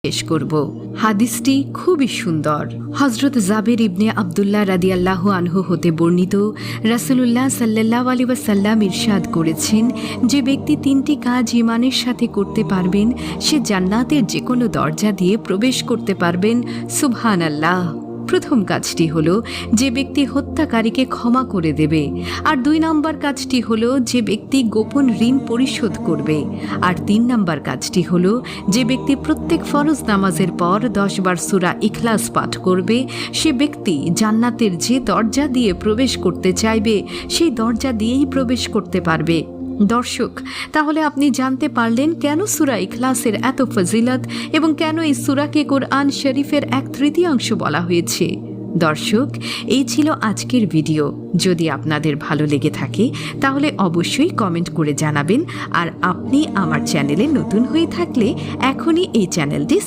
পেশ করব। হাদিসটি খুবই সুন্দর। হযরত জাবির ইবনে আব্দুল্লাহ রাদিয়াল্লাহু আনহু হতে বর্ণিত, রাসূলুল্লাহ সাল্লাল্লাহু আলাইহি ওয়াসাল্লাম ইরশাদ করেছেন, যে ব্যক্তি তিনটি কাজ ঈমানের সাথে করতে পারবেন সে জান্নাতের যে কোনো দরজা দিয়ে প্রবেশ করতে পারবেন। সুবহানাল্লাহ। প্রথম কাজটি হলো যে ব্যক্তি হত্যাকারীকে ক্ষমা করে দেবে, আর 2 নম্বর কাজটি হলো যে ব্যক্তি গোপন ঋণ পরিশোধ করবে, আর 3 নম্বর কাজটি হলো যে ব্যক্তি প্রত্যেক ফরজ নামাজের পর 10 বার সূরা ইখলাস পাঠ করবে। সে ব্যক্তি জান্নাতের যে দরজা দিয়ে প্রবেশ করতে চাইবে সেই দরজা দিয়েই প্রবেশ করতে পারবে। দর্শক, তাহলে আপনি জানতে পারলেন কেন সূরা ইখলাসের এত ফজিলত এবং কেন এই সূরাকে কোরআন শরীফের 1/3 বলা হয়েছে। দর্শক, এই ছিল আজকের ভিডিও। যদি আপনাদের ভালো লেগে থাকে তাহলে অবশ্যই কমেন্ট করে জানাবেন, আর আপনি আমার চ্যানেলে নতুন হয়ে থাকলে এখনই এই চ্যানেলটি